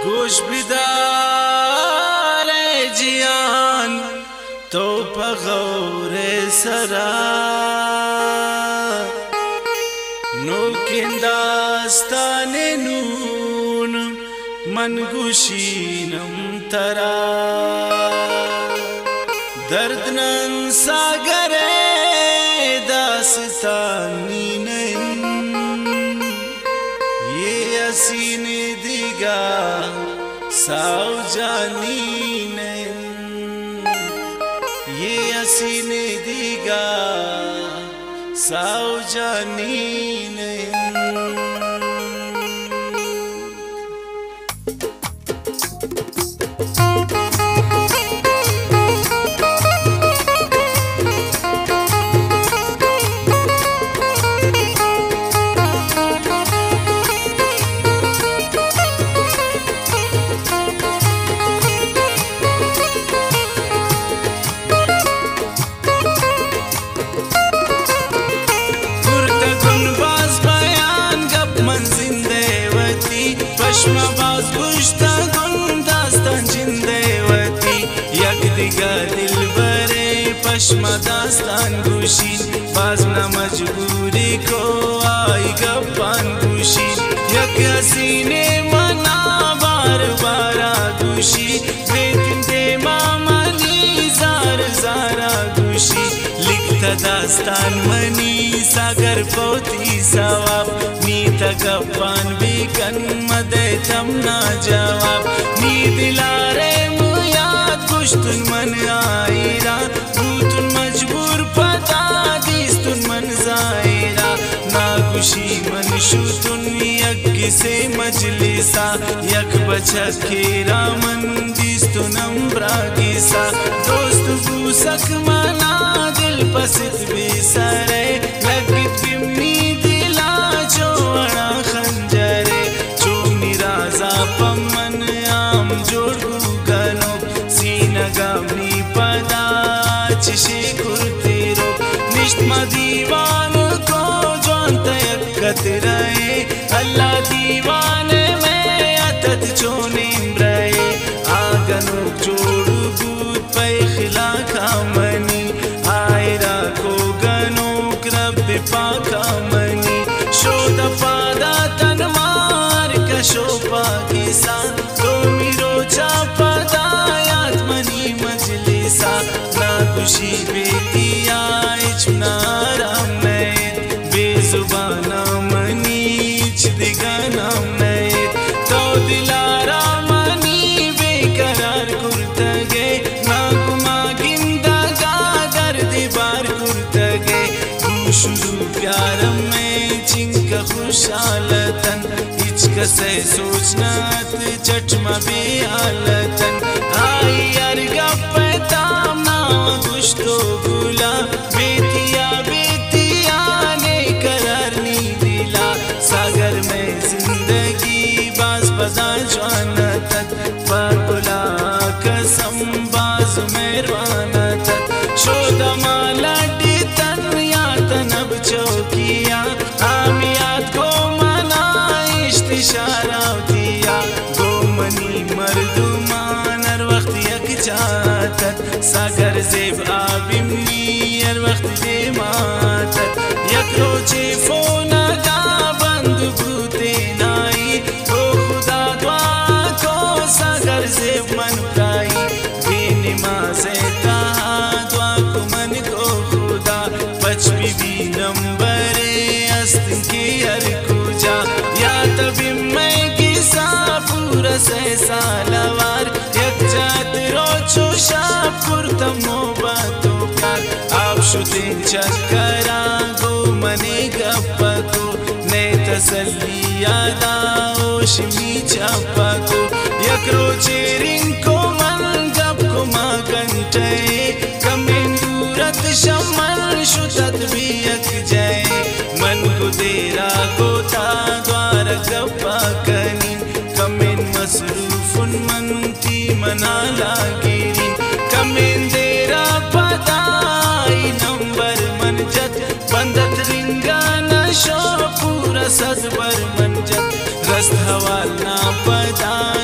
गोश बिदार जियान तो पगौरे सरा नोकिंदास्ताने नून मनगुशीनम तरा दर्दनन सागरे दास्तानी ये असीने दिगा सावजानी ये असीने दिगा सावजानी पश्माबाज गुश्ता गुन दास्तान जिंदेवती यक दिगा दिल बरे पश्मा दास्तान गुशी बाजना मजबूरी को आई गप्पान गुशी यक हसीने मना बार बारा गुशी लेकिन दे मामनी जार जारा गुशी लिखता दास्तान मनी सागर पोती सवाब नीता गप्पान बिकन मदे तमना जवाब नी दिलारे मुयाद कुश्तुन मन आईरा भूतुन मजबूर पता दिस्तुन मन जायरा ना खुशी मन शुतुन यक से मजलिसा यक बचा खेरा मन दिस्तुन अम्ब्रागिसा दोस्त बूसक मना दिल पसित बेसरे लगित बिमनी दिला जोड़ा खंजरे चोनी राजा पमन आम जोड़ू गनो सीना गामनी पदा चिशे कुर्तेरो निष्मा दीवान को जोंत यक्कत रहे अल्लाह दीवान में अतत चोने रहे आगनो जोड़ू बूत पे खिला खामनी आयरा को गनो रब पाका मनी शोद पादा तन मार कशो पाकिसा तो मिरो चापदा आत्मनी मजलिसा ना खुशी बेतिया इचनारा मैद बेजुबाना मनीच दिगाना मैद तो दिलारा मनी बेकरार कुर्तगे ना गुमा गिंदा गागर दीवार कुर्तगे शुरू प्यार में चिंका खुशालतन इचक से सोचनात चटमा बेहालतन आई यार गप्पताम ना गुश्तो गुला बेतिया बेतिया ने करार नी दिला सागर में जिंदगी बाज बजा जानतत पाकुला कसम बाज मेहरबानत शोदा माला तनब चौकिया आमियात को मना इश्तिशारा दिया गो मनी मर्दुमान हर वक्त यक चाहतत सागर जेब आबिमनी हर वक्त दे मातत यक रोचे फोना का बंद भूते नाई तो खुदा द्वा को सागर जेब मन प्राई बेनिमाज़े कहा द्वा को मन को खुदा पचपी नंबरे अस्तिन की हर कुजा या तभी मैं किसा पूरा से सालवार यक जात रोचो शाप कुर्तमो बातों का आप शुद्धिन चक्करा गो मने गप्पा को ने तसल्ली यादा ओशिमी चापा को यक रोचे रिंग को मन गप को माँ घंटे कमें दूरत शमन शुतत भी यक जाए मन को देरा गोता द्वार गप्पा कनी कमें मसरूफुन मनती मना लागिरी कमें देरा पताई नंबर मन जत बंदत रिंगा नशो पूरा सजबर मन जत रस्त हवाल ना पता